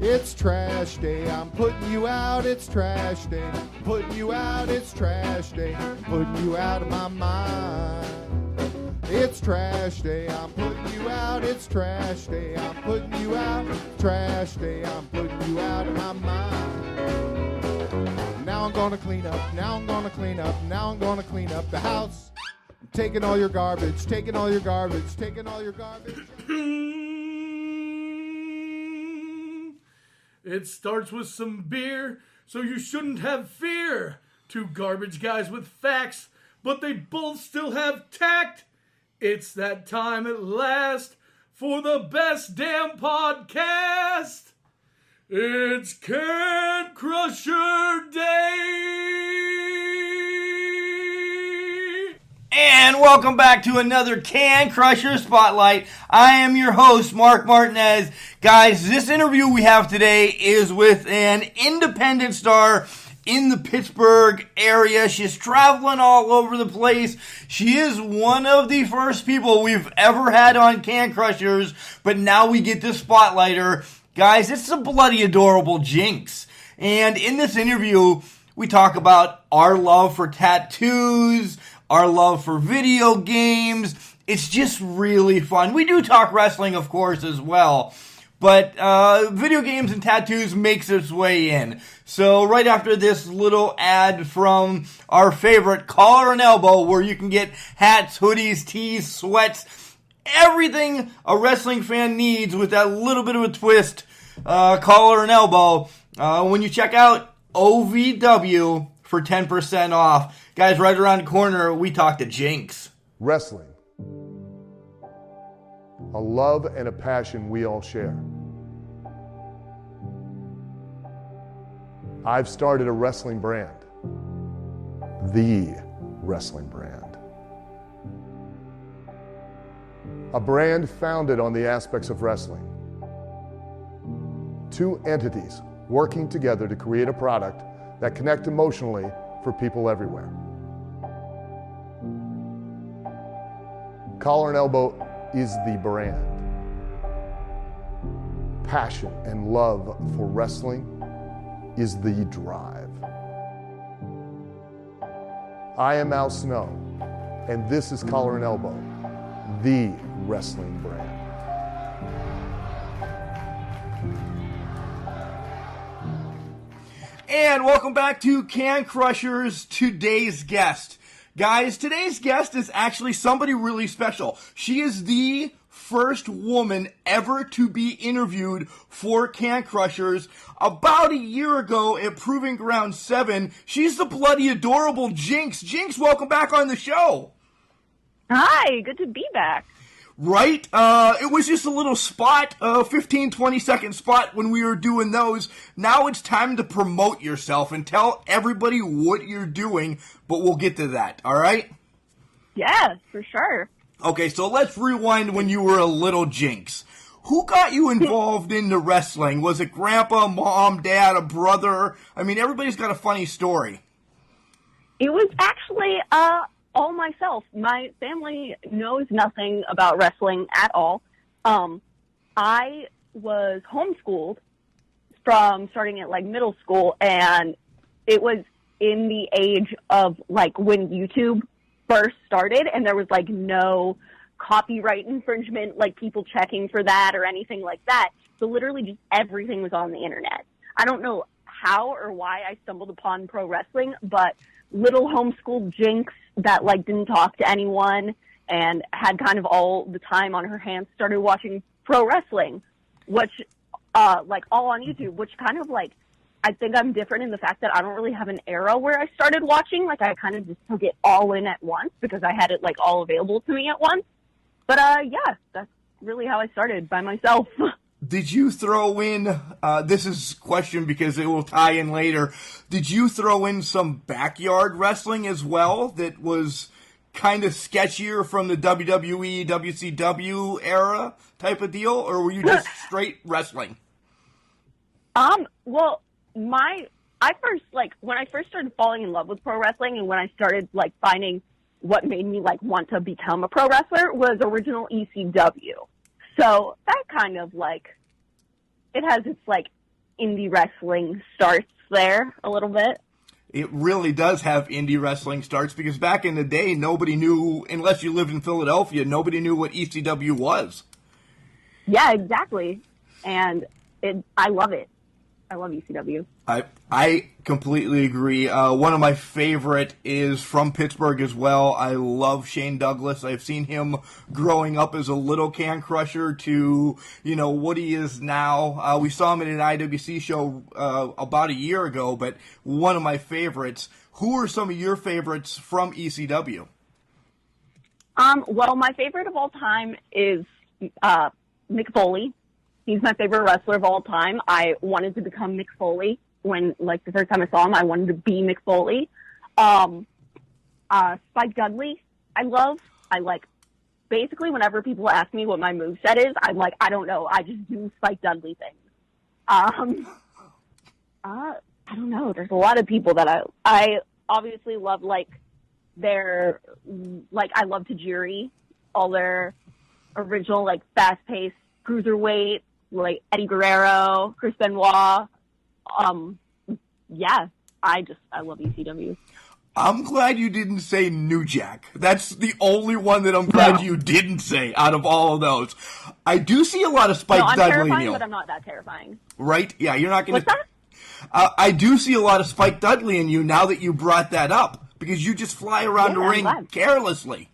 It's trash day, I'm putting you out, it's trash day. Putting you out, it's trash day. Putting you out of my mind. It's trash day, I'm putting you out, it's trash day. I'm putting you out, trash day. I'm putting you out of my mind. Now I'm gonna clean up, now I'm gonna clean up, now I'm gonna clean up the house. I'm taking all your garbage, taking all your garbage, taking all your garbage. It starts with some beer, so you shouldn't have fear. Two garbage guys with facts, but they both still have tact. It's that time at last for the best damn podcast. It's Can Crusher Day! And welcome back to another Can Crusher Spotlight. I am your host, Mark Martinez. Guys, this interview we have today is with an independent star in the Pittsburgh area. She's traveling all over the place. She is one of the first people we've ever had on Can Crushers, but now we get to spotlight her. Guys, it's a bloody adorable Jinx. And in this interview, we talk about our love for tattoos, our love for video games. It's just really fun. We do talk wrestling, of course, as well. But video games and tattoos makes its way in. So right after this little ad from our favorite Collar and Elbow, where you can get hats, hoodies, tees, sweats, everything a wrestling fan needs with that little bit of a twist, Collar and Elbow, when you check out OVW for 10% off. Guys, right around the corner, we talk to Jinx. Wrestling. A love and a passion we all share. I've started a wrestling brand. The wrestling brand. A brand founded on the aspects of wrestling. Two entities working together to create a product that connect emotionally for people everywhere. Collar and Elbow is the brand. Passion and love for wrestling is the drive. I am Al Snow, and this is Collar and Elbow, the wrestling brand. And welcome back to Can Crushers, today's guest. Guys, today's guest is actually somebody really special. She is the first woman ever to be interviewed for Can Crushers. About a year ago at Proving Ground 7, she's the bloody adorable Jinx. Jinx, welcome back on the show. Hi, good to be back. Right? It was just a little spot, 15, 20-second spot when we were doing those. Now it's time to promote yourself and tell everybody what you're doing, but we'll get to that, all right? Yeah, for sure. Okay, so let's rewind when you were a little Jinx. Who got you involved into wrestling? Was it grandpa, mom, dad, a brother? I mean, everybody's got a funny story. It was actually, all myself. My family knows nothing about wrestling at all. I was homeschooled from starting at middle school, and it was in the age of when YouTube first started, and there was no copyright infringement, people checking for that or anything like that. So literally just everything was on the internet. I don't know how or why I stumbled upon pro wrestling, but little homeschooled Jinx that didn't talk to anyone and had kind of all the time on her hands started watching pro wrestling, which all on YouTube, which kind of I think I'm different in the fact that I don't really have an era where I started watching. I kind of just took it all in at once because I had it all available to me at once. But yeah, that's really how I started, by myself. Did you throw in, this is a question because it will tie in later, did you throw in some backyard wrestling as well that was kind of sketchier from the WWE, WCW era type of deal, or were you just straight wrestling? Well, when I first started falling in love with pro wrestling and when I started finding what made me want to become a pro wrestler was original ECW. So that kind of it has its indie wrestling starts there a little bit. It really does have indie wrestling starts, because back in the day, nobody knew, unless you lived in Philadelphia, nobody knew what ECW was. Yeah, exactly. And I love it. I love ECW. I completely agree. One of my favorite is from Pittsburgh as well. I love Shane Douglas. I've seen him growing up as a little can crusher to, what he is now. We saw him at an IWC show about a year ago, but one of my favorites. Who are some of your favorites from ECW? Well, my favorite of all time is Mick Foley. He's my favorite wrestler of all time. I wanted to become Mick Foley when, the first time I saw him, I wanted to be Mick Foley. Spike Dudley, basically whenever people ask me what my moveset is, I'm like, I don't know. I just do Spike Dudley things. I don't know. There's a lot of people that I obviously love, I love Tajiri, all their original, fast-paced cruiserweight, Eddie Guerrero, Chris Benoit. I love ECW. I'm glad you didn't say New Jack. That's the only one that I'm glad you didn't say out of all of those. I do see a lot of Spike I'm Dudley, terrifying, Neil. but I'm not that terrifying. Right? Yeah, you're not going to... What's that? I do see a lot of Spike Dudley in you now that you brought that up, because you just fly around the ring carelessly.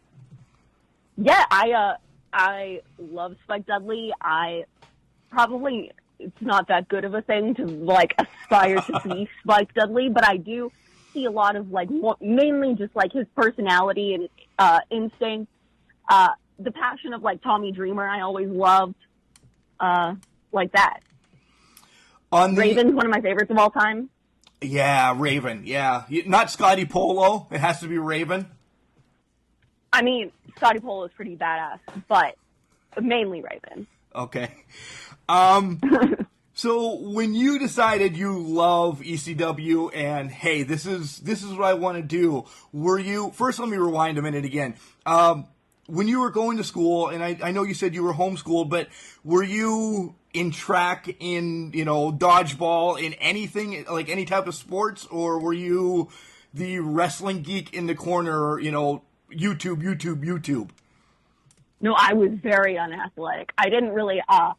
Yeah, I love Spike Dudley. It's not that good of a thing to, aspire to be Spike Dudley, but I do see a lot of, mainly just, his personality and instinct. The passion of, Tommy Dreamer I always loved, like that. Raven's one of my favorites of all time. Yeah, Raven, yeah. Not Scotty Polo. It has to be Raven. I mean, Scotty Polo is pretty badass, but mainly Raven. Okay. So when you decided you love ECW and, hey, this is what I want to do, were you, first let me rewind a minute again. When you were going to school, and I know you said you were homeschooled, but were you in track, in, dodgeball, in anything, any type of sports, or were you the wrestling geek in the corner, YouTube? No, I was very unathletic. I didn't really, I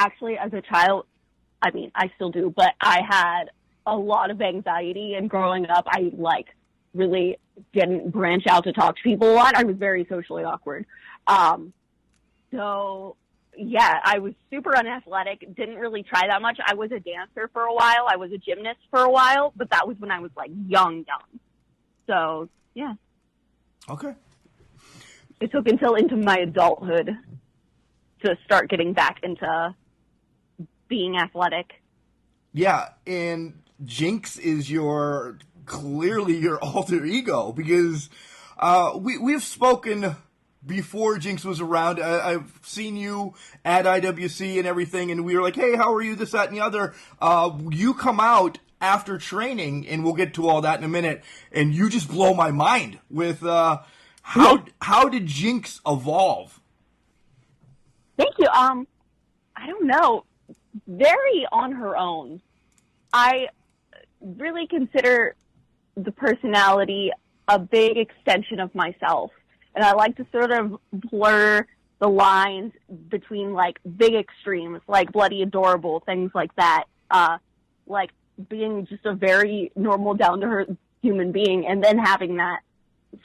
actually, as a child, I mean, I still do, but I had a lot of anxiety, and growing up, I, really didn't branch out to talk to people a lot. I was very socially awkward. So, yeah, I was super unathletic, didn't really try that much. I was a dancer for a while. I was a gymnast for a while, but that was when I was, young. So, yeah. Okay. It took until into my adulthood to start getting back into being athletic. Yeah, and Jinx is clearly your alter ego, because we've spoken before Jinx was around. I've seen you at IWC and everything, and we were like, hey, how are you, this, that, and the other. You come out after training, and we'll get to all that in a minute, and you just blow my mind with how did Jinx evolve? Thank you. I don't know. Very on her own. I really consider the personality a big extension of myself. And I like to sort of blur the lines between, big extremes, like Bloody Adorable, things like that. Being just a very normal, down-to-earth human being, and then having that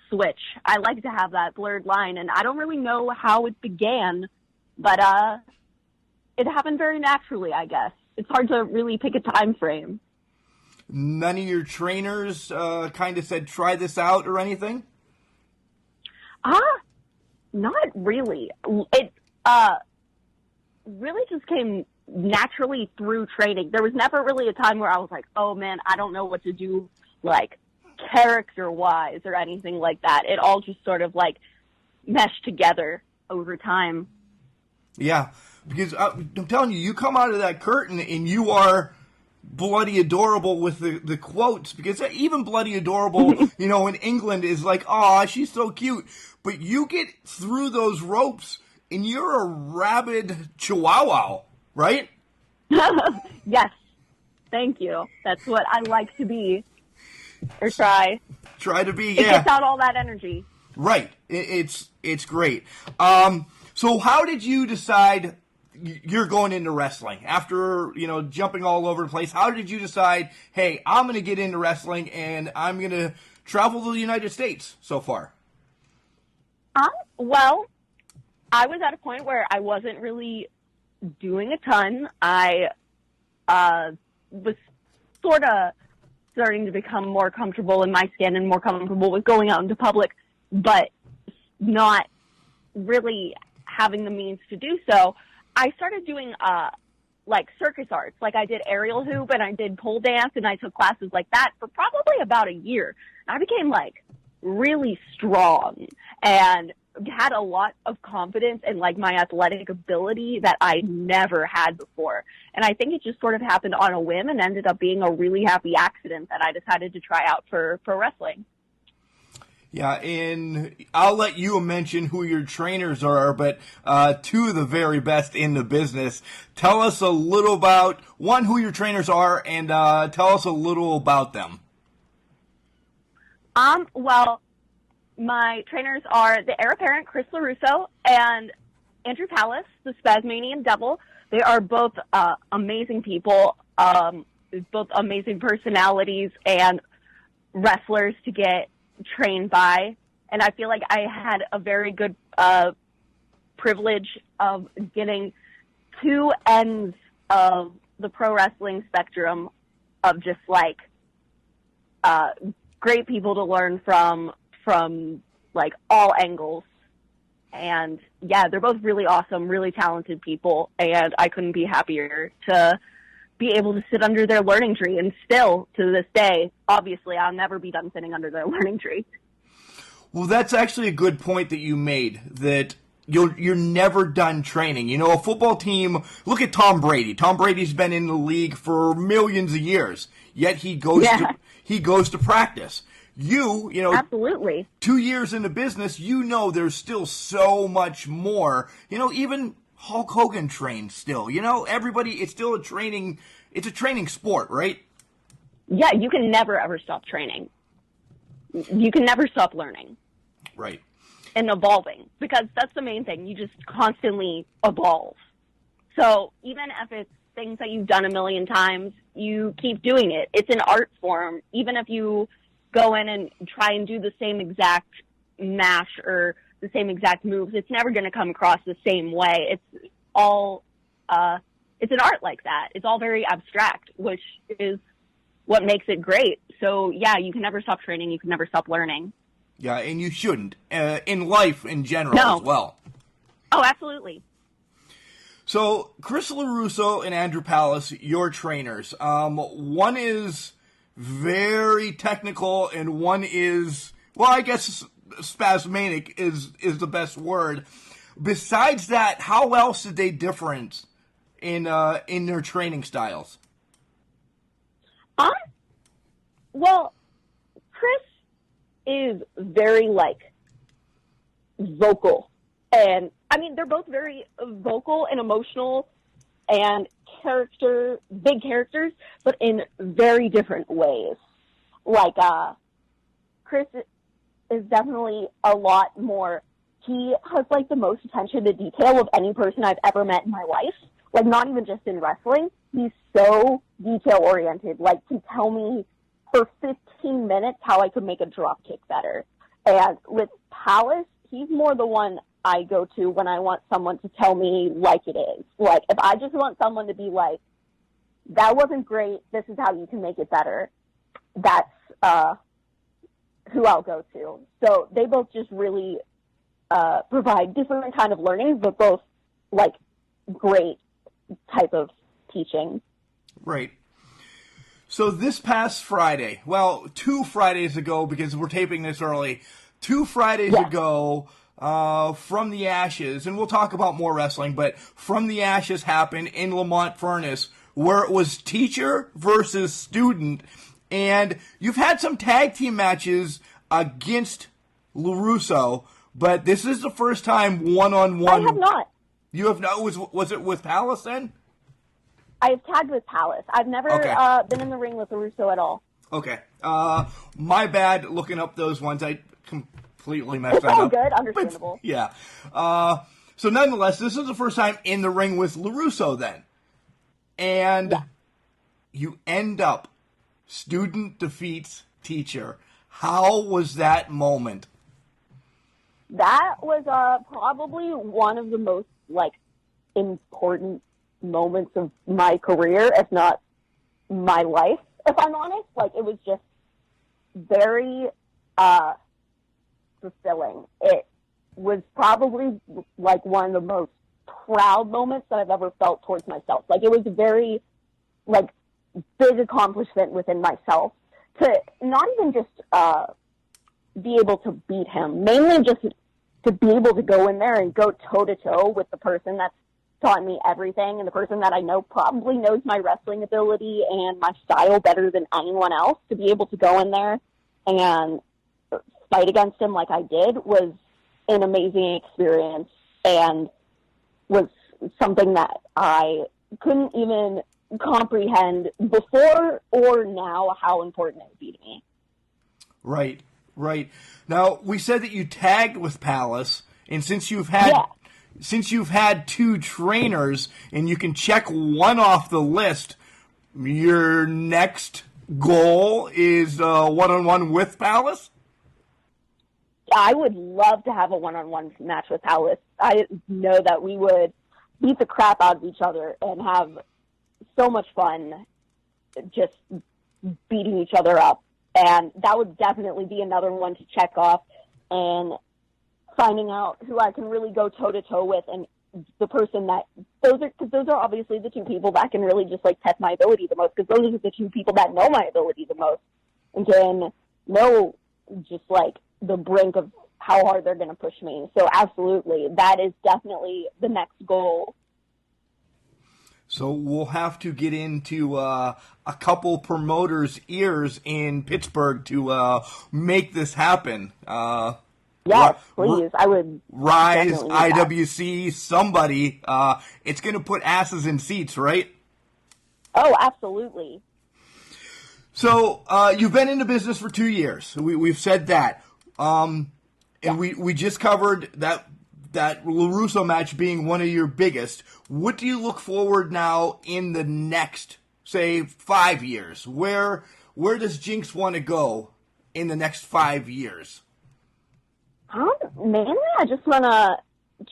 switch. I like to have that blurred line, and I don't really know how it began, but it happened very naturally, I guess. It's hard to really pick a time frame. None of your trainers kind of said, try this out or anything? Not really. It really just came naturally through training. There was never really a time where I was like, oh man, I don't know what to do, character-wise or anything like that. It all just sort of, meshed together over time. Yeah, because I'm telling you, you come out of that curtain and you are Bloody Adorable with the quotes, because even Bloody Adorable, in England is aw, she's so cute. But you get through those ropes and you're a rabid chihuahua, right? Yes, Thank you. That's what I like to be, or try. Try to be, It yeah. gets out all that energy. Right. It's great. So how did you decide you're going into wrestling after, jumping all over the place? How did you decide, hey, I'm going to get into wrestling and I'm going to travel to the United States so far? Well, I was at a point where I wasn't really doing a ton. I was sort of starting to become more comfortable in my skin and more comfortable with going out into public, but not really having the means to do so. I started doing like circus arts. Like I did aerial hoop and I did pole dance and I took classes like that for probably about a year. I became like really strong and had a lot of confidence in like my athletic ability that I never had before. And I think it just sort of happened on a whim and ended up being a really happy accident that I decided to try out for wrestling. Yeah, and I'll let you mention who your trainers are, but two of the very best in the business. Tell us a little about, one, who your trainers are, and tell us a little about them. Well, my trainers are the heir apparent Chris LaRusso and Andrew Pallas, the Spasmanian Devil. They are both amazing people, both amazing personalities and wrestlers to get trained by. And I feel like I had a very good privilege of getting two ends of the pro wrestling spectrum of just like great people to learn from like all angles. And yeah, they're both really awesome, really talented people, and I couldn't be happier to be able to sit under their learning tree. And still, to this day, obviously, I'll never be done sitting under their learning tree. Well, that's actually a good point that you made, that you're never done training. You know, a football team, look at Tom Brady. Tom Brady's been in the league for millions of years, yet he goes to practice. You know, absolutely. 2 years in the business, there's still so much more. Even Hulk Hogan trained still. Everybody, it's still it's a training sport, right? Yeah, you can never ever stop training. You can never stop learning. Right. And evolving, because that's the main thing. You just constantly evolve. So even if it's things that you've done a million times, you keep doing it. It's an art form. Even if you go in and try and do the same exact mash or the same exact moves, it's never going to come across the same way. It's all, it's an art like that. It's all very abstract, which is what makes it great. So yeah, you can never stop training. You can never stop learning. Yeah, and you shouldn't, in life in general as well. Oh, absolutely. So, Chris LaRusso and Andrew Pallas, your trainers. One is very technical, and one is, well, I guess spasmodic is the best word. Besides that, how else did they difference in their training styles? Well, Chris is very vocal, and I mean they're both very vocal and emotional and big characters, but in very different ways. Chris is definitely a lot more. He has the most attention to detail of any person I've ever met in my life. Not even just in wrestling. He's so detail oriented. To tell me for 15 minutes how I could make a drop kick better. And with Pallas, he's more the one I go to when I want someone to tell me like it is. If I just want someone to be like, that wasn't great, this is how you can make it better, that's who I'll go to. So they both just really provide different kind of learning, but both great type of teaching. Right. So this past Friday, well, 2 Fridays ago, because we're taping this early, 2 Fridays ago, From the Ashes, and we'll talk about more wrestling, but From the Ashes happened in Lamont Furnace, where it was teacher versus student, and you've had some tag team matches against LaRusso, but this is the first time one-on-one. I have not. You have not? Was it with Pallas then? I've tagged with Palace. I've never Okay. been in the ring with LaRusso at all. Okay. My bad looking up those ones. I completely messed It's that all up. good, understandable. But, yeah. So nonetheless, this is the first time in the ring with LaRusso then. And you end up student defeats teacher. How was that moment? That was probably one of the most, like, important moments of my career, if not my life, if I'm honest. Like, it was just very fulfilling. It was probably, like, one of the most proud moments that I've ever felt towards myself. Like, it was a very, like, big accomplishment within myself to not even just be able to beat him, mainly just to be able to go in there and go toe-to-toe with the person that's taught me everything and the person that I know probably knows my wrestling ability and my style better than anyone else. To be able to go in there and fight against him like I did was an amazing experience and was something that I couldn't even comprehend before or now how important it would be to me. Right. Now, we said that you tagged with Palace, and since you've had two trainers and you can check one off the list, your next goal is one-on-one with Palace? I would love to have a one-on-one match with Palace. I know that we would beat the crap out of each other and have so much fun just beating each other up. And that would definitely be another one to check off, and finding out who I can really go toe-to-toe with, and the person that those are obviously the two people that can really just, like, test my ability the most, because those are the two people that know my ability the most and can know just, like, the brink of how hard they're going to push me. So absolutely, that is definitely the next goal. So we'll have to get into a couple promoters' ears in Pittsburgh to make this happen. Yes, please. I would. Ryse, definitely need that. IWC, somebody. It's going to put asses in seats, right? Oh, absolutely. So you've been in the business for 2 years. We've said that. And we just covered that LaRusso match being one of your biggest. What do you look forward now in the next, say, 5 years? Where does Jinx want to go in the next 5 years? Mainly, I just want to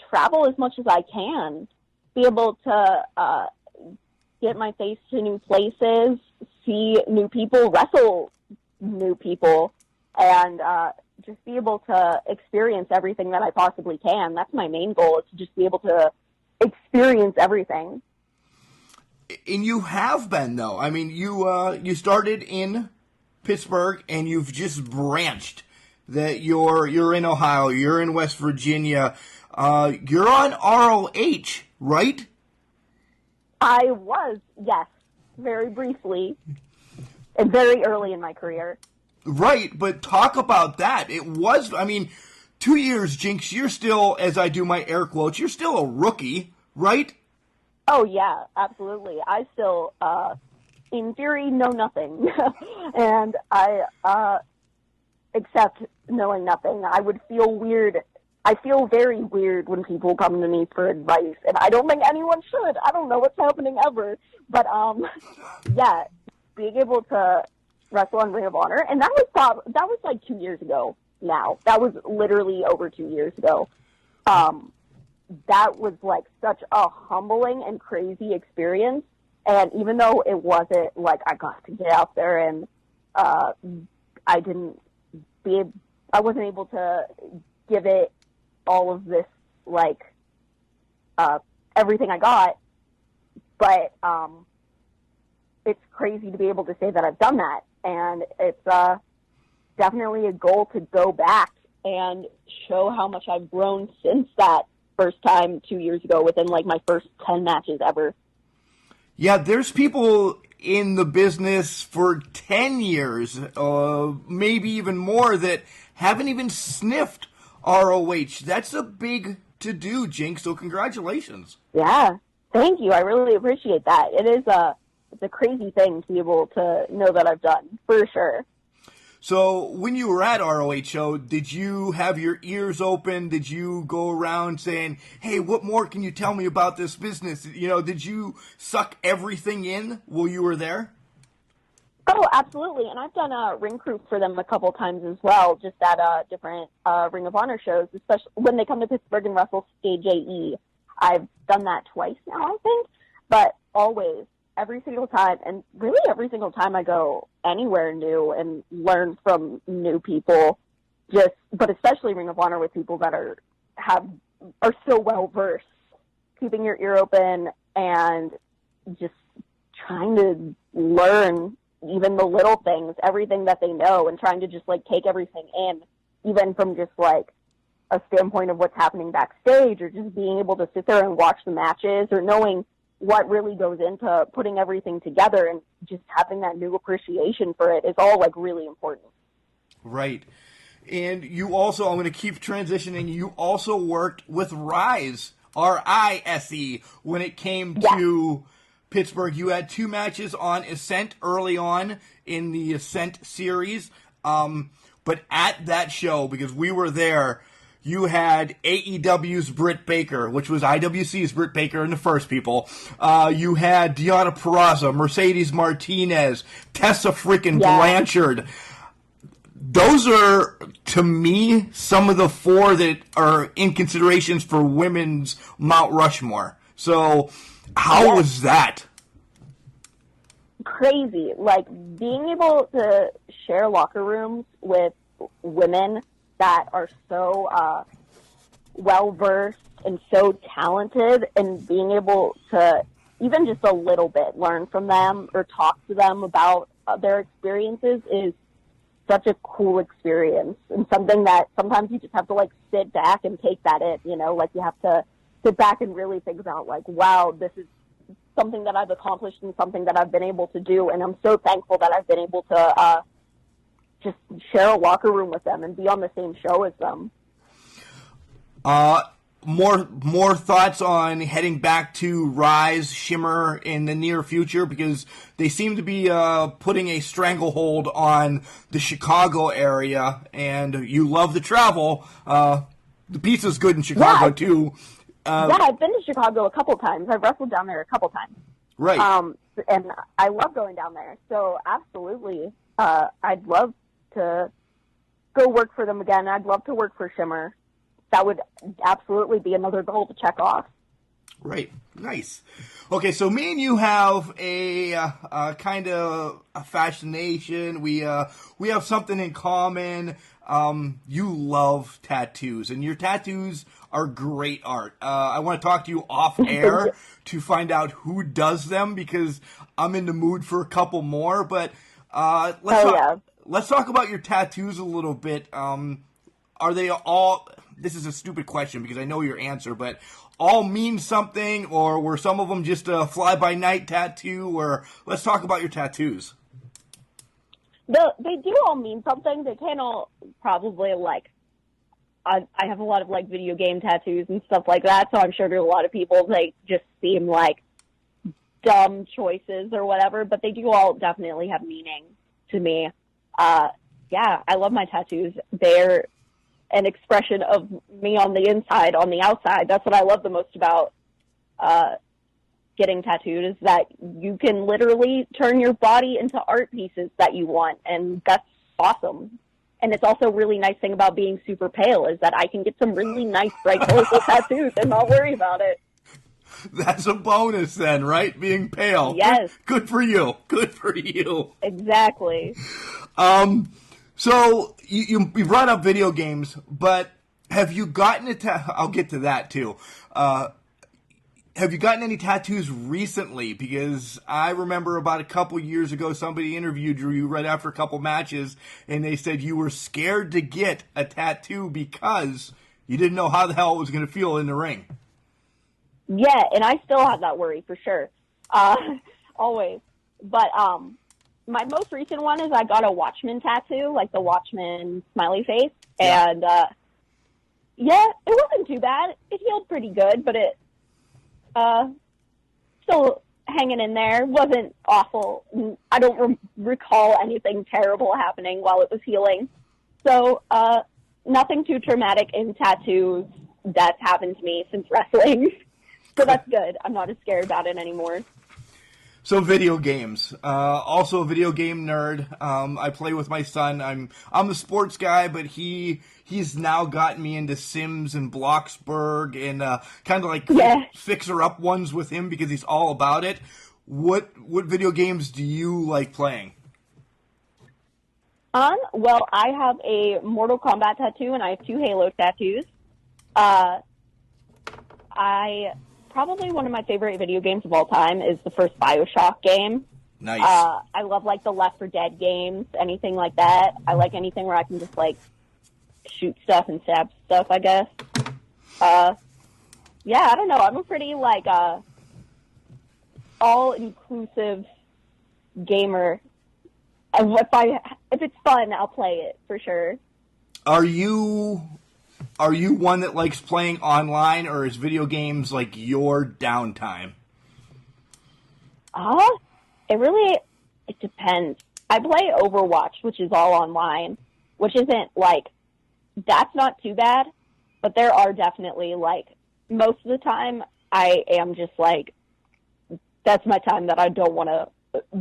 travel as much as I can, be able to get my face to new places, see new people, wrestle new people, and just be able to experience everything that I possibly can. That's my main goal, is to just be able to experience everything. And you have been, though. I mean, you started in Pittsburgh, and you've just branched. That you're in Ohio, you're in West Virginia, you're on ROH, right? I was, yes, very briefly, and very early in my career. Right, but talk about that. It was, I mean, 2 years, Jinx, you're still, as I do my air quotes, you're still a rookie, right? Oh, yeah, absolutely. I still, in theory, know nothing. And I, except knowing nothing, I would feel weird. I feel very weird when people come to me for advice, and I don't think anyone should. I don't know what's happening ever. But, yeah, being able to wrestle on Ring of Honor, and that was like 2 years ago now. That was literally over 2 years ago. That was like such a humbling and crazy experience. And even though it wasn't like I got to get out there and I wasn't able to give it all of this, like, everything I got, but it's crazy to be able to say that I've done that. And it's definitely a goal to go back and show how much I've grown since that first time 2 years ago, within, like, my first 10 matches ever. Yeah, there's people in the business for 10 years, maybe even more, that haven't even sniffed ROH. That's a big to-do, Jinx, so congratulations. Yeah, Thank you. I really appreciate that. It's a crazy thing to be able to know that I've done, for sure. So when you were at ROHO, did you have your ears open? Did you go around saying, hey, what more can you tell me about this business? You know, did you suck everything in while you were there? Oh, absolutely. And I've done a ring crew for them a couple times as well, just at different Ring of Honor shows, especially when they come to Pittsburgh and wrestle Stage AE. I've done that twice now, I think. But always, every single time, and really every single time I go anywhere new and learn from new people, but especially Ring of Honor with people that are so well versed, keeping your ear open and just trying to learn even the little things, everything that they know, and trying to just like take everything in, even from just like a standpoint of what's happening backstage, or just being able to sit there and watch the matches, or knowing what really goes into putting everything together, and just having that new appreciation for it is all like really important. Right. And you also, I'm going to keep transitioning, you also worked with Ryse, R-I-S-E, when it came to Pittsburgh. You had 2 matches on Ascent early on in the Ascent series. But at that show, because we were there, you had AEW's Britt Baker, which was IWC's Britt Baker and the First People. You had Deonna Purrazzo, Mercedes Martinez, Tessa freaking Blanchard. Those are, to me, some of the 4 that are in considerations for women's Mount Rushmore. So, how was that? Crazy. Like, being able to share locker rooms with women that are so well-versed and so talented, and being able to even just a little bit learn from them or talk to them about their experiences is such a cool experience, and something that sometimes you just have to like sit back and take that in, you know, like you have to sit back and really think about like, wow, this is something that I've accomplished and something that I've been able to do, and I'm so thankful that I've been able to just share a locker room with them and be on the same show as them. More thoughts on heading back to Ryse, Shimmer in the near future, because they seem to be putting a stranglehold on the Chicago area, and you love the travel. The pizza's good in Chicago too. I've been to Chicago a couple times. I've wrestled down there a couple times. Right. And I love going down there. So absolutely, I'd love to go work for them again. I'd love to work for Shimmer. That would absolutely be another goal to check off. Right. Nice. Okay, so me and you have a kind of a fascination. We have something in common. You love tattoos, and your tattoos are great art. I want to talk to you off air to find out who does them, because I'm in the mood for a couple more. But let's talk about your tattoos a little bit. Are they all... This is a stupid question because I know your answer, but all mean something, or were some of them just a fly-by-night tattoo? Or let's talk about your tattoos. They do all mean something. They can all probably, like, I have a lot of, like, video game tattoos and stuff like that, so I'm sure there's a lot of people they just seem like dumb choices or whatever, but they do all definitely have meaning to me. I love my tattoos. They're an expression of me on the inside, on the outside. That's what I love the most about getting tattooed, is that you can literally turn your body into art pieces that you want, and that's awesome. And it's also a really nice thing about being super pale, is that I can get some really nice, bright, colorful tattoos and not worry about it. That's a bonus then, right? Being pale. Yes. Good for you. Good for you. Exactly. So you brought up video games, but have you gotten I'll get to that too. Have you gotten any tattoos recently? Because I remember about a couple years ago, somebody interviewed you right after a couple matches, and they said you were scared to get a tattoo because you didn't know how the hell it was going to feel in the ring. Yeah, and I still have that worry for sure. Always. But my most recent one is I got a Watchman tattoo, like the Watchman smiley face. Yeah. And it wasn't too bad. It healed pretty good, but still hanging in there. Wasn't awful. I don't recall anything terrible happening while it was healing. So, nothing too traumatic in tattoos that's happened to me since wrestling. So that's good. I'm not as scared about it anymore. So video games. Also a video game nerd. I play with my son. I'm the sports guy, but he's now gotten me into Sims and Bloxburg and kind of like fixer-up ones with him because he's all about it. What video games do you like playing? Well, I have a Mortal Kombat tattoo and I have 2 Halo tattoos. Probably one of my favorite video games of all time is the first BioShock game. Nice. I love, like, the Left 4 Dead games, anything like that. I like anything where I can just, like, shoot stuff and stab stuff, I guess. Yeah, I don't know. I'm a pretty, like, all-inclusive gamer. And if it's fun, I'll play it, for sure. Are you one that likes playing online, or is video games like your downtime? It depends. I play Overwatch, which is all online, which isn't, like, that's not too bad, but there are definitely, like, most of the time I am just, like, that's my time that I don't want to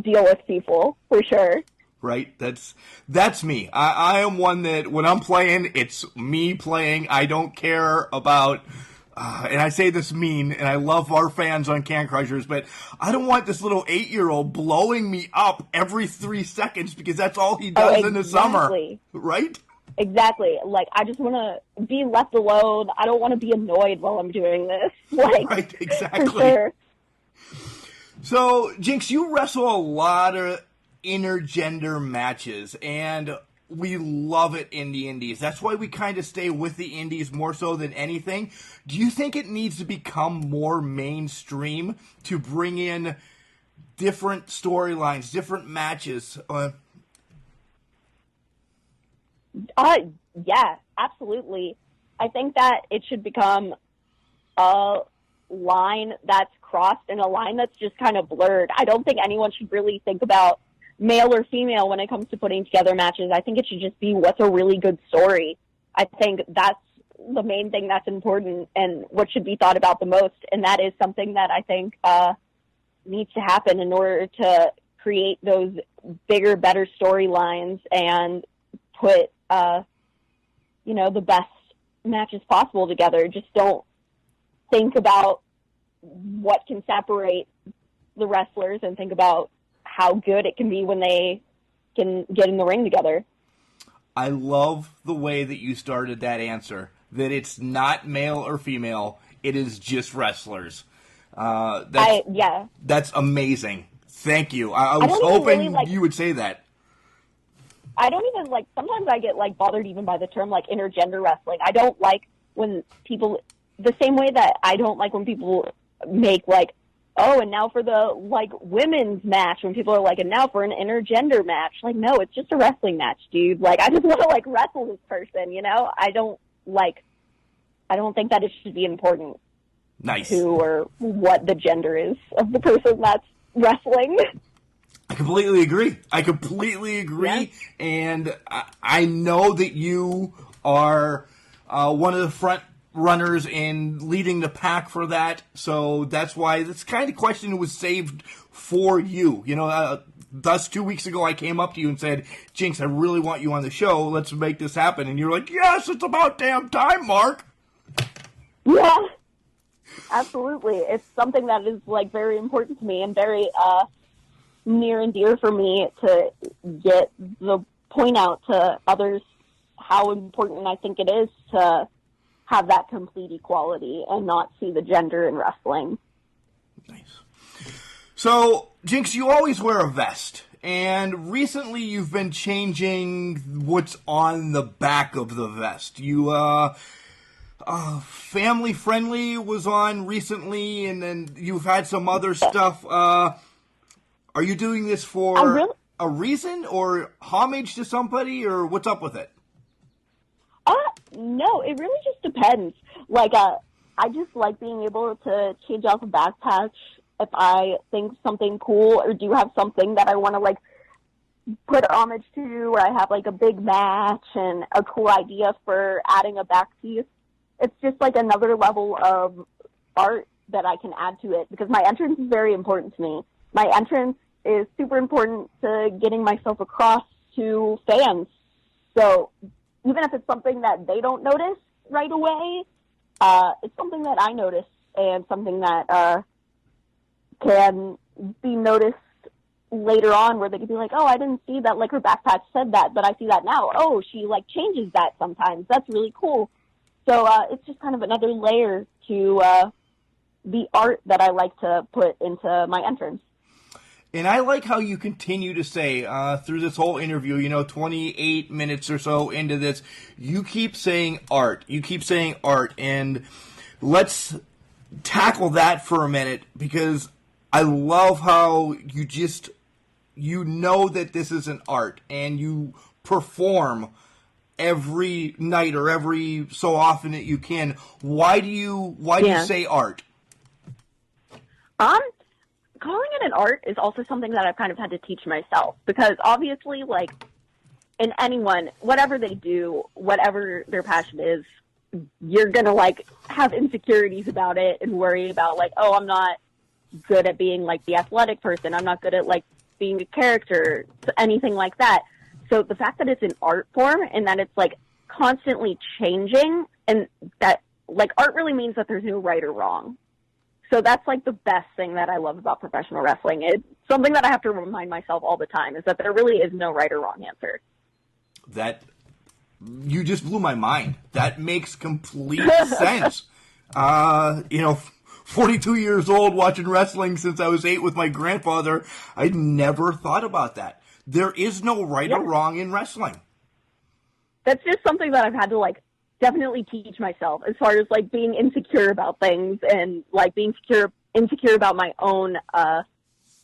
deal with people, for sure. Right? That's me. I am one that when I'm playing, it's me playing. I don't care about, and I say this mean, and I love our fans on Can Crushers, but I don't want this little 8-year-old blowing me up every 3 seconds because that's all he does in the summer. Right? Exactly. Like, I just want to be left alone. I don't want to be annoyed while I'm doing this. Like, right, exactly. For sure. So, Jinx, you wrestle a lot of intergender matches, and we love it in the indies. That's why we kind of stay with the indies more so than anything. Do you think it needs to become more mainstream to bring in different storylines, different matches? Yeah, absolutely. I think that it should become a line that's crossed and a line that's just kind of blurred. I don't think anyone should really think about male or female when it comes to putting together matches. I think it should just be what's a really good story. I think that's the main thing that's important and what should be thought about the most. And that is something that I think needs to happen in order to create those bigger, better storylines and put, the best matches possible together. Just don't think about what can separate the wrestlers and think about how good it can be when they can get in the ring together. I love the way that you started that answer, that it's not male or female, it is just wrestlers. That's amazing. Thank you. I was hoping you would say that. I don't even, sometimes I get, bothered even by the term, intergender wrestling. I don't like when people, the same way that I don't like when people make, and now for the, women's match, when people are and now for an intergender match. No, it's just a wrestling match, dude. I just want to, wrestle this person, I don't think that it should be important. Nice. Who or what the gender is of the person that's wrestling. I completely agree. Yeah. And I know that you are one of the front runners in leading the pack for that, so that's why this kind of question was saved for you. Thus 2 weeks ago I came up to you and said, Jinx, I really want you on the show. Let's make this happen. And you're like, yes, it's about damn time, Mark. Yeah, absolutely. It's something that is very important to me and very near and dear for me to get the point out to others how important I think it is to have that complete equality and not see the gender in wrestling. Nice. So, Jinx, you always wear a vest, and recently you've been changing what's on the back of the vest. You, Family Friendly was on recently, and then you've had some other stuff. Are you doing this for a reason or homage to somebody, or what's up with it? No, it really just depends. I just like being able to change out the back patch if I think something cool or do have something that I want to like put homage to, or I have like a big match and a cool idea for adding a back piece, it's just like another level of art that I can add to it, because my entrance is very important to me. My entrance is super important to getting myself across to fans. So even if it's something that they don't notice right away, it's something that I notice and something that can be noticed later on, where they could be like, oh, I didn't see that, like, her backpack said that, but I see that now. Oh, she, like, changes that sometimes. That's really cool. So it's just kind of another layer to the art that I like to put into my entrance. And I like how you continue to say, through this whole interview, 28 minutes or so into this, you keep saying art. You keep saying art. And let's tackle that for a minute, because I love how you know that this is an art, and you perform every night or every so often that you can. Why do you say art? Calling it an art is also something that I've kind of had to teach myself, because obviously, like, in anyone, whatever they do, whatever their passion is, you're going to, like, have insecurities about it and worry about, like, oh, I'm not good at being, like, the athletic person. I'm not good at, like, being a character, anything like that. So the fact that it's an art form and that it's, like, constantly changing, and that, like, art really means that there's no right or wrong. So that's, like, the best thing that I love about professional wrestling. It's something that I have to remind myself all the time, is that there really is no right or wrong answer. You just blew my mind. That makes complete sense. 42 years old, watching wrestling since I was 8 with my grandfather. I never thought about that. There is no right or wrong in wrestling. That's just something that I've had to, like, definitely teach myself, as far as, like, being insecure about things and, like, being insecure about my own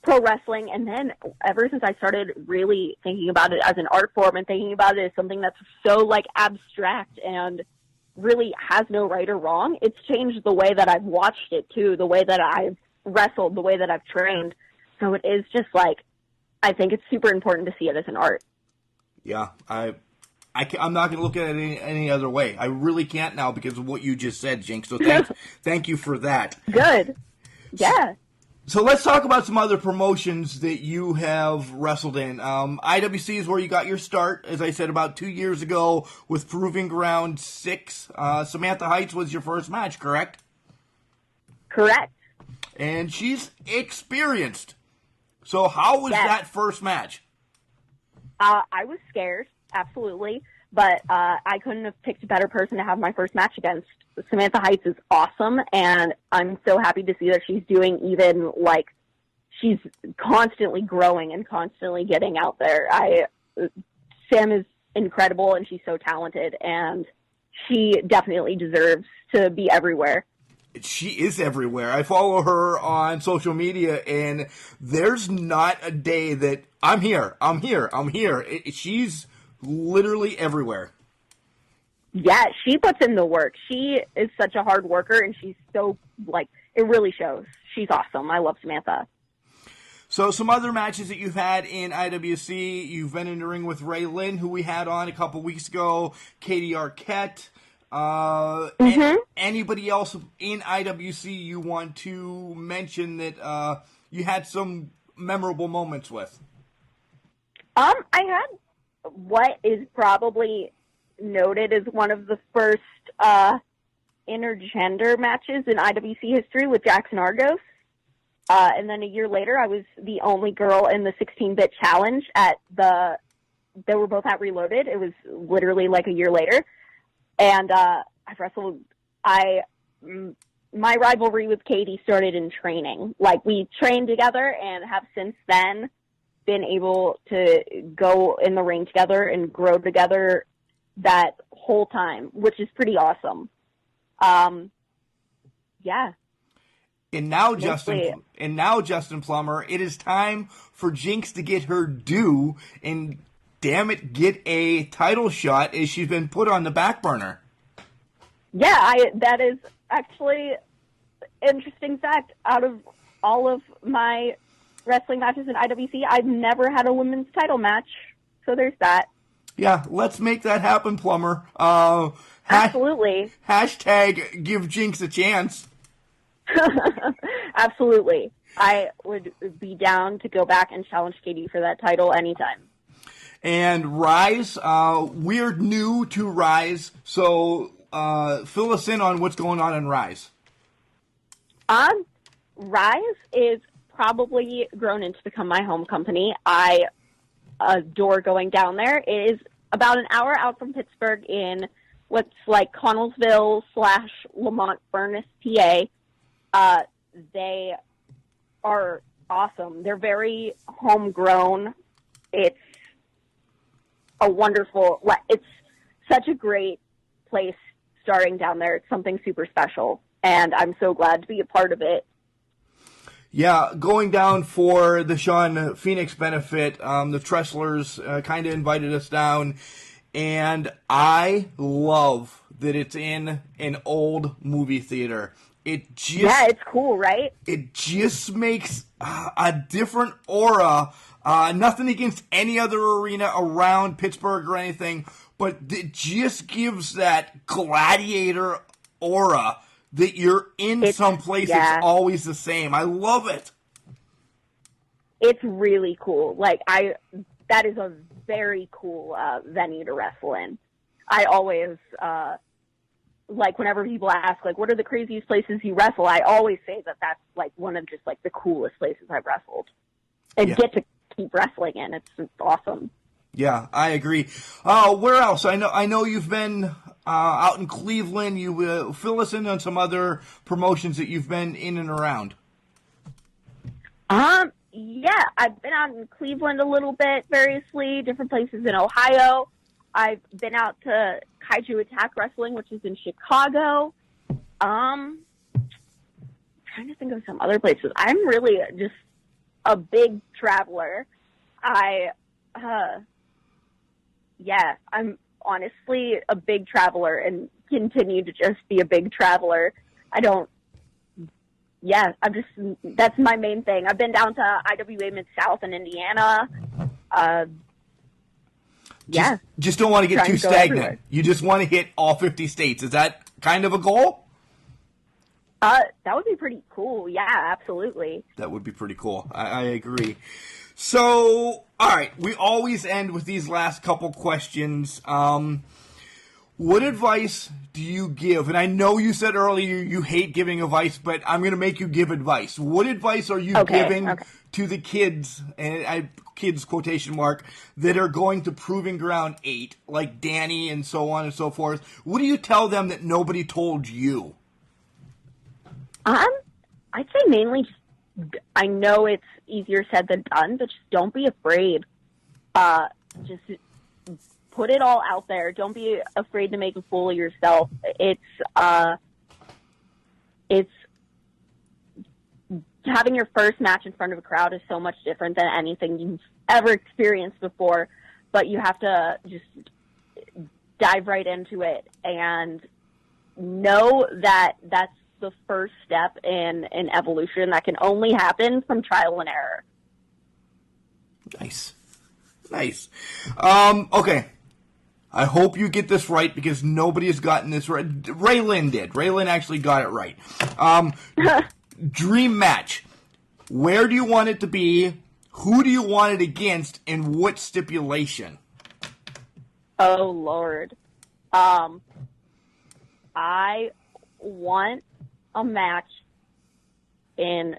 pro wrestling. And then ever since I started really thinking about it as an art form and thinking about it as something that's so, like, abstract and really has no right or wrong, it's changed the way that I've watched it too, the way that I've wrestled, the way that I've trained. So it is just, like, I think it's super important to see it as an art. Yeah, I'm not going to look at it any other way. I really can't now because of what you just said, Jinx. So thank you for that. Good. Yeah. So let's talk about some other promotions that you have wrestled in. IWC is where you got your start, as I said, about 2 years ago with Proving Ground 6. Samantha Heights was your first match, correct? Correct. And she's experienced. So how was that first match? I was scared, absolutely, but I couldn't have picked a better person to have my first match against. Samantha Heights is awesome, and I'm so happy to see that she's doing even, like, she's constantly growing and constantly getting out there. Sam is incredible, and she's so talented, and she definitely deserves to be everywhere. She is everywhere. I follow her on social media, and there's not a day that I'm here. She's literally everywhere. Yeah, she puts in the work. She is such a hard worker, and she's so, like, it really shows. She's awesome. I love Samantha. So some other matches that you've had in IWC, you've been in the ring with Ray Lynn, who we had on a couple weeks ago, Katie Arquette. Anybody else in IWC you want to mention that you had some memorable moments with? I had what is probably noted as one of the first intergender matches in IWC history with Jackson Argos. And then a year later, I was the only girl in the 16-bit challenge they were both at Reloaded. It was literally like a year later. And I've wrestled. My rivalry with Katie started in training. Like, we trained together and have since then been able to go in the ring together and grow together that whole time, which is pretty awesome. Yeah. And now, Justin Plummer, it is time for Jinx to get her due and, damn it, get a title shot as she's been put on the back burner. Yeah, that is actually interesting fact. Out of all of my wrestling matches in IWC, I've never had a women's title match. So there's that. Yeah, let's make that happen, Plumber. Absolutely. Hashtag give Jinx a chance. Absolutely. I would be down to go back and challenge Katie for that title anytime. And Ryse, we're new to Ryse, so fill us in on what's going on in Ryse. Ryse is probably grown into become my home company. I adore going down there. It is about an hour out from Pittsburgh in what's like Connellsville / Lamont Furnace, PA. They are awesome. They're very homegrown. It's a wonderful, it's such a great place starting down there. It's something super special, and I'm so glad to be a part of it. Yeah, going down for the Sean Phoenix benefit, the Trestlers kind of invited us down, and I love that it's in an old movie theater. Yeah, it's cool, right? It just makes a different aura. Nothing against any other arena around Pittsburgh or anything, but it just gives that gladiator aura that you're in some place that's always the same. I love it. It's really cool. That is a very cool venue to wrestle in. I always, whenever people ask, what are the craziest places you wrestle, I always say that that's, one of just, the coolest places I've wrestled. And get to keep wrestling in. It's awesome. Yeah, I agree. Where else? I know you've been out in Cleveland. You fill us in on some other promotions that you've been in and around. Yeah, I've been out in Cleveland a little bit, variously, different places in Ohio. I've been out to Kaiju Attack Wrestling, which is in Chicago. Trying to think of some other places. I'm really just a big traveler. I'm honestly a big traveler and continue to just be a big traveler. That's my main thing. I've been down to IWA Mid-South in Indiana. Just don't want to get too stagnant. Everywhere. You just want to hit all 50 states. Is that kind of a goal? That would be pretty cool. Yeah, absolutely. That would be pretty cool. I agree. So, all right, we always end with these last couple questions. What advice do you give? And I know you said earlier you hate giving advice, but I'm going to make you give advice. What advice are you giving to the kids, and kids quotation mark, that are going to Proving Ground 8, like Danny and so on and so forth? What do you tell them that nobody told you? I'd say mainly I know it's easier said than done, but just don't be afraid. Just put it all out there. Don't be afraid to make a fool of yourself. It's having your first match in front of a crowd is so much different than anything you've ever experienced before, but you have to just dive right into it and know that that's the first step in an evolution that can only happen from trial and error. Nice. Okay. I hope you get this right because nobody has gotten this right. Raylan did. Raylan actually got it right. Dream match. Where do you want it to be? Who do you want it against? And what stipulation? Oh, Lord. I want a match in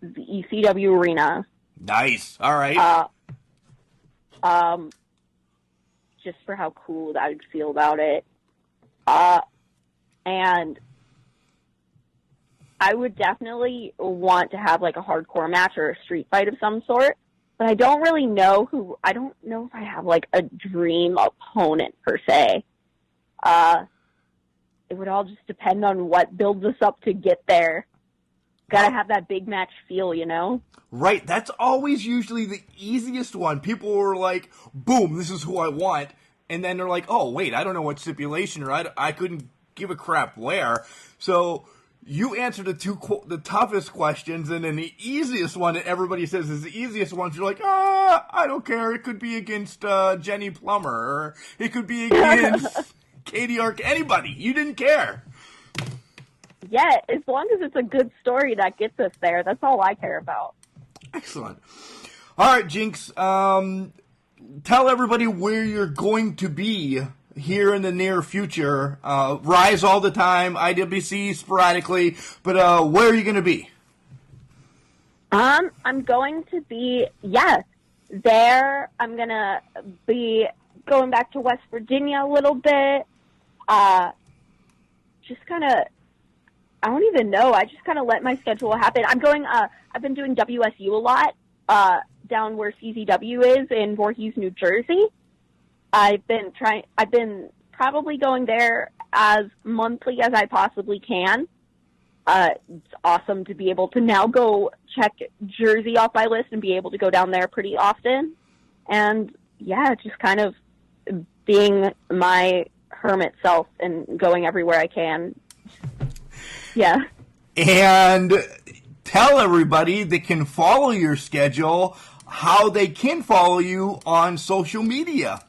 the ECW arena. Nice. All right. Just for how cool I would feel about it. And I would definitely want to have a hardcore match or a street fight of some sort, but I don't really know I don't know if I have a dream opponent per se. It would all just depend on what builds us up to get there. Gotta have that big match feel, you know? Right, that's always usually the easiest one. People were like, boom, this is who I want. And then they're like, oh, wait, I don't know what stipulation, or I couldn't give a crap where. So You answered the toughest questions, and then the easiest one that everybody says is the easiest one. You're like, I don't care. It could be against Jenny Plummer, or it could be against Katie Ark. Anybody. You didn't care. Yeah, as long as it's a good story that gets us there, that's all I care about. Excellent. All right, Jinx. Tell everybody where you're going to be here in the near future. Ryse all the time, IWC sporadically, but where are you going to be? I'm going to be, there. I'm going to be going back to West Virginia a little bit. Just kind of, I don't even know. I just kind of let my schedule happen. I've been doing WSU a lot, down where CZW is in Voorhees, New Jersey. I've been probably going there as monthly as I possibly can. It's awesome to be able to now go check Jersey off my list and be able to go down there pretty often. And just kind of being my hermit self and going everywhere I can. Yeah. And tell everybody that can follow your schedule how they can follow you on social media.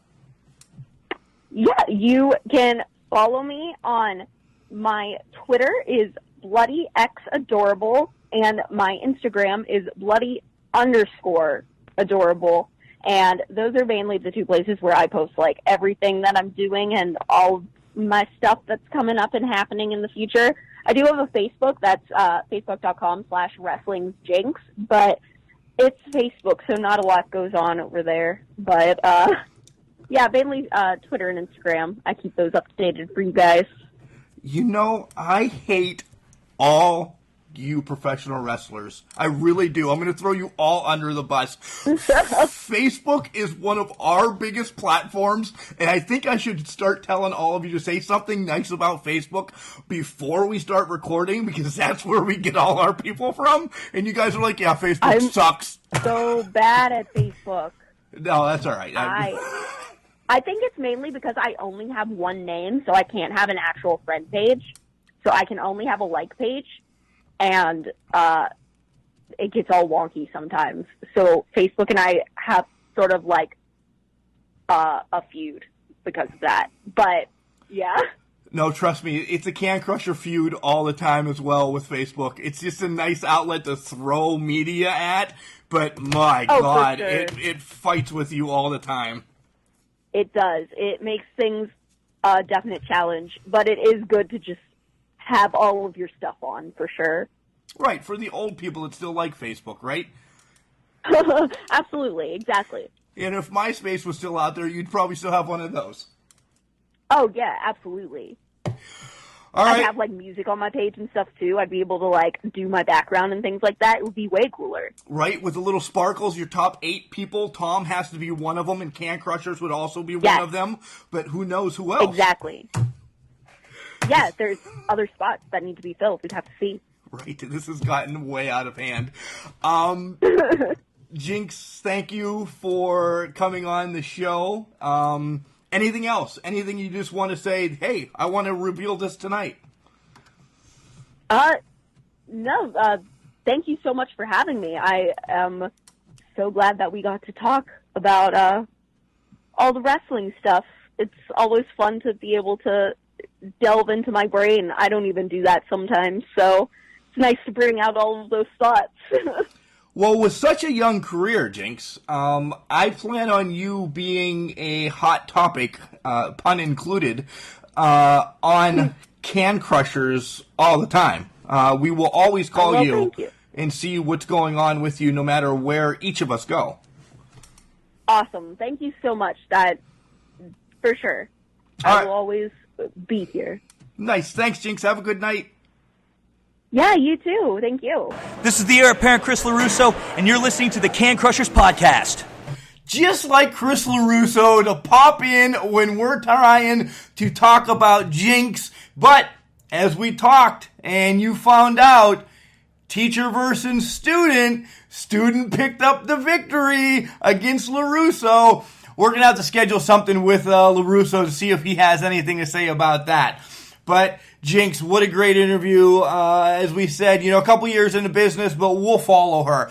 Yeah, you can follow me on my Twitter is BloodyXAdorable, and my Instagram is Bloody_adorable. And those are mainly the two places where I post like everything that I'm doing and all my stuff that's coming up and happening in the future. I do have a Facebook that's facebook.com/WrestlingJinx, but it's Facebook, so not a lot goes on over there. But mainly Twitter and Instagram. I keep those updated for you guys. You know, I hate all you professional wrestlers. I really do. I'm going to throw you all under the bus. Facebook is one of our biggest platforms, and I think I should start telling all of you to say something nice about Facebook before we start recording, because that's where we get all our people from. And you guys are like, yeah, Facebook sucks. So bad at Facebook. No, that's all right. I think it's mainly because I only have one name, so I can't have an actual friend page. So I can only have a like page. And it gets all wonky sometimes. So Facebook and I have sort of like a feud because of that. But, yeah. No, trust me, it's a Can Crusher feud all the time as well with Facebook. It's just a nice outlet to throw media at, but my God, sure. it fights with you all the time. It does. It makes things a definite challenge, but it is good to just have all of your stuff on, for sure. Right, for the old people that still like Facebook, right? Absolutely, exactly. And if MySpace was still out there, you'd probably still have one of those. Oh, yeah, absolutely. All right. I'd have, like, music on my page and stuff, too. I'd be able to, like, do my background and things like that. It would be way cooler. Right, with the little sparkles, your top 8 people, Tom has to be one of them, and Can Crushers would also be one of them, but who knows who else? Exactly. Yeah, there's other spots that need to be filled. We'd have to see. Right, this has gotten way out of hand. Jinx, thank you for coming on the show. Anything else? Anything you just want to say, hey, I want to reveal this tonight? No, thank you so much for having me. I am so glad that we got to talk about all the wrestling stuff. It's always fun to be able to delve into my brain. I don't even do that sometimes, so it's nice to bring out all of those thoughts. Well, with such a young career, Jinx, I plan on you being a hot topic, pun included, on Can Crushers all the time. We will always call you and see what's going on with you no matter where each of us go. Awesome. Thank you so much. That, for sure. I will always be here. Nice. Thanks, Jinx. Have a good night. Yeah, you too. Thank you. This is the heir apparent Chris LaRusso, and you're listening to the Can Crushers Podcast. Just like Chris LaRusso to pop in when we're trying to talk about Jinx, but as we talked and you found out, teacher versus student picked up the victory against LaRusso. We're going to have to schedule something with LaRusso to see if he has anything to say about that. But Jinx, what a great interview. As we said, a couple years into business, but we'll follow her.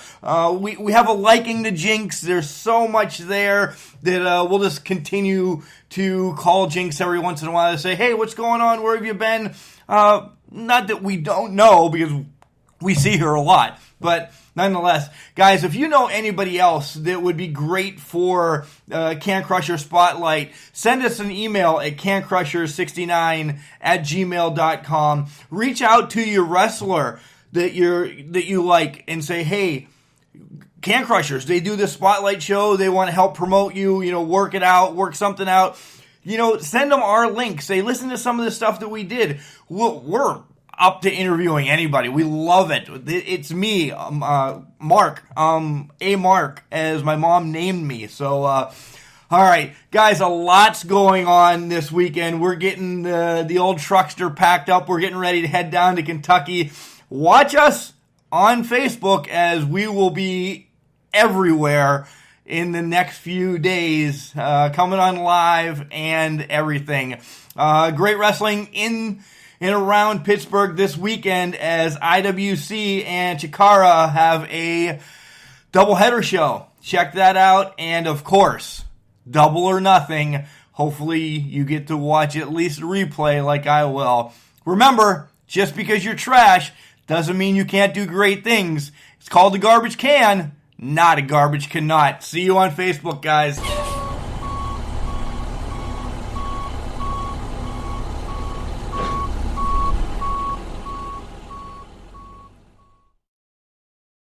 We have a liking to Jinx. There's so much there that we'll just continue to call Jinx every once in a while to say, hey, what's going on? Where have you been? Not that we don't know, because we see her a lot. But nonetheless, guys, if you know anybody else that would be great for Can Crusher Spotlight, send us an email at cancrushers69@gmail.com. Reach out to your wrestler that you like and say, hey, Can Crushers, they do this Spotlight show. They want to help promote you, work it out, work something out. Send them our link. Say, listen to some of the stuff that we did. We're up to interviewing anybody. We love it. It's me, Mark, Mark, as my mom named me. So, all right, guys, a lot's going on this weekend. We're getting the old truckster packed up. We're getting ready to head down to Kentucky. Watch us on Facebook, as we will be everywhere in the next few days, coming on live and everything. Great wrestling in and around Pittsburgh this weekend, as IWC and Chikara have a doubleheader show. Check that out. And of course, Double or Nothing. Hopefully you get to watch at least a replay like I will. Remember, just because you're trash doesn't mean you can't do great things. It's called a garbage can, not a garbage cannot. See you on Facebook, guys.